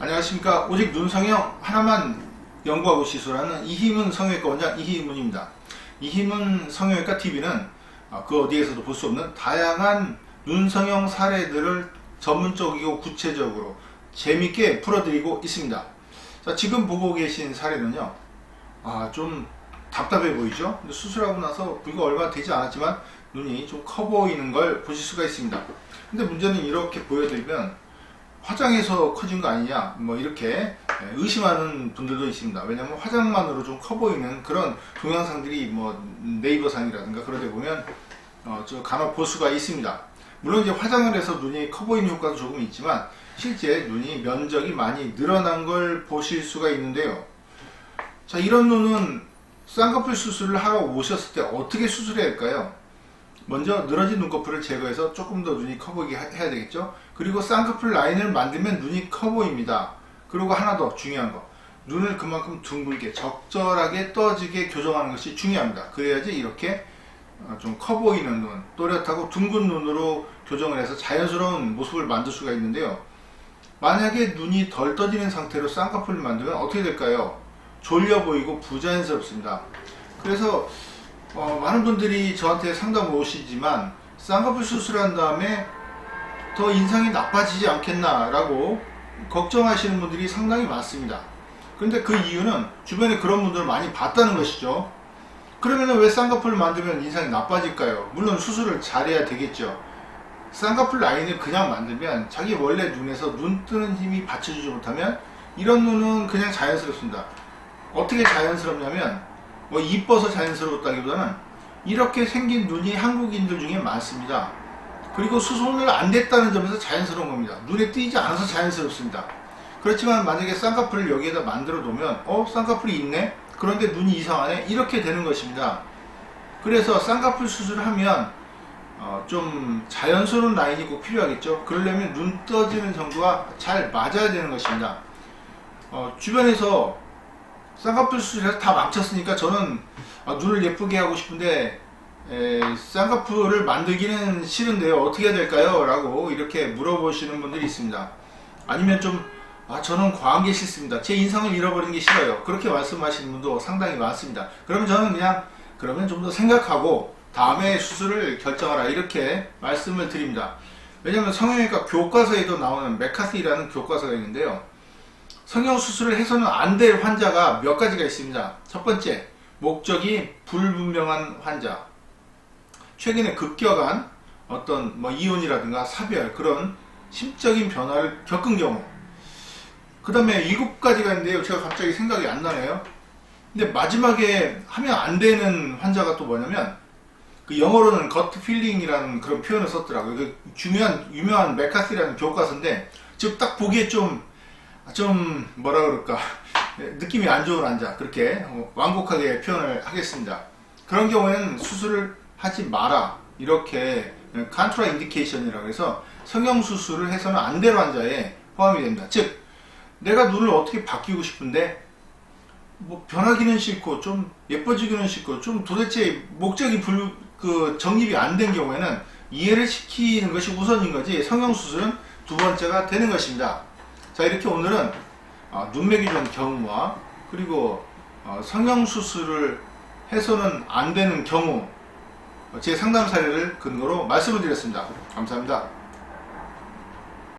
안녕하십니까. 오직 눈 성형 하나만 연구하고 시술하는 이희문 성형외과 원장 이희문입니다. 이희문 성형외과 TV는 그 어디에서도 볼 수 없는 다양한 눈 성형 사례들을 전문적이고 구체적으로 재밌게 풀어드리고 있습니다. 자, 지금 보고 계신 사례는요, 좀 답답해 보이죠? 수술하고 나서 불과 얼마 되지 않았지만 눈이 좀 커 보이는 걸 보실 수가 있습니다. 근데 문제는 이렇게 보여드리면 화장해서 커진 거 아니냐, 뭐 이렇게 의심하는 분들도 있습니다. 왜냐하면 화장만으로 좀 커 보이는 그런 동영상들이 뭐 네이버상이라든가 그런 데 보면 간혹 볼 수가 있습니다. 물론 이제 화장을 해서 눈이 커 보이는 효과도 조금 있지만 실제 눈이 면적이 많이 늘어난 걸 보실 수가 있는데요. 자, 이런 눈은 쌍꺼풀 수술을 하러 오셨을 때 어떻게 수술해야 할까요? 먼저 늘어진 눈꺼풀을 제거해서 조금 더 눈이 커 보이게 해야 되겠죠. 그리고 쌍꺼풀 라인을 만들면 눈이 커 보입니다. 그리고 하나 더 중요한 거, 눈을 그만큼 둥글게 적절하게 떠지게 교정하는 것이 중요합니다. 그래야지 이렇게 좀 커 보이는 눈, 또렷하고 둥근 눈으로 교정을 해서 자연스러운 모습을 만들 수가 있는데요. 만약에 눈이 덜 떠지는 상태로 쌍꺼풀을 만들면 어떻게 될까요? 졸려 보이고 부자연스럽습니다. 그래서 많은 분들이 저한테 상담을 오시지만 쌍꺼풀 수술한 다음에 더 인상이 나빠지지 않겠나 라고 걱정하시는 분들이 상당히 많습니다. 그런데 그 이유는 주변에 그런 분들을 많이 봤다는 것이죠. 그러면 왜 쌍꺼풀을 만들면 인상이 나빠질까요? 물론 수술을 잘해야 되겠죠. 쌍꺼풀 라인을 그냥 만들면 자기 원래 눈에서 눈 뜨는 힘이 받쳐주지 못하면 이런 눈은 그냥 자연스럽습니다. 어떻게 자연스럽냐면 뭐 이뻐서 자연스러웠다기보다는 이렇게 생긴 눈이 한국인들 중에 많습니다. 그리고 수술을 안 됐다는 점에서 자연스러운 겁니다. 눈에 띄지 않아서 자연스럽습니다. 그렇지만 만약에 쌍꺼풀을 여기에다 만들어 놓으면 쌍꺼풀이 있네? 그런데 눈이 이상하네? 이렇게 되는 것입니다. 그래서 쌍꺼풀 수술을 하면 좀 자연스러운 라인이 꼭 필요하겠죠. 그러려면 눈 떠지는 정도가 잘 맞아야 되는 것입니다. 주변에서 쌍꺼풀 수술해서 다 망쳤으니까 저는 눈을 예쁘게 하고 싶은데 쌍꺼풀을 만들기는 싫은데요, 어떻게 해야 될까요? 라고 이렇게 물어보시는 분들이 있습니다. 아니면 좀 저는 과한 게 싫습니다, 제 인상을 잃어버리는 게 싫어요, 그렇게 말씀하시는 분도 상당히 많습니다. 그러면 저는 그러면 좀 더 생각하고 다음에 수술을 결정하라, 이렇게 말씀을 드립니다. 왜냐하면 성형외과 교과서에도 나오는 메카시라는 교과서가 있는데요, 성형수술을 해서는 안 될 환자가 몇 가지가 있습니다. 첫 번째, 목적이 불분명한 환자, 최근에 급격한 어떤 이혼이라든가 사별, 그런 심적인 변화를 겪은 경우. 그 다음에 7가지가 있는데요, 제가 갑자기 생각이 안 나네요. 근데 마지막에 하면 안 되는 환자가 또 뭐냐면, 그 영어로는 겉 필링이라는 그런 표현을 썼더라고요. 그 유명한 메카시라는 교과서인데, 즉 딱 보기에 좀 뭐라 그럴까, 느낌이 안 좋은 환자, 그렇게 완곡하게 표현을 하겠습니다. 그런 경우에는 수술을 하지 마라, 이렇게 컨트라 인디케이션이라고 해서 성형수술을 해서는 안 될 환자에 포함이 됩니다. 즉 내가 눈을 어떻게 바뀌고 싶은데 변하기는 싫고 좀 예뻐지기는 싫고 좀 도대체 목적이 정립이 안 된 경우에는 이해를 시키는 것이 우선인 거지 성형수술은 두 번째가 되는 것입니다. 자, 이렇게 오늘은 눈매기 좀 경우와 그리고 성형수술을 해서는 안 되는 경우 제 상담 사례를 근거로 말씀을 드렸습니다. 감사합니다.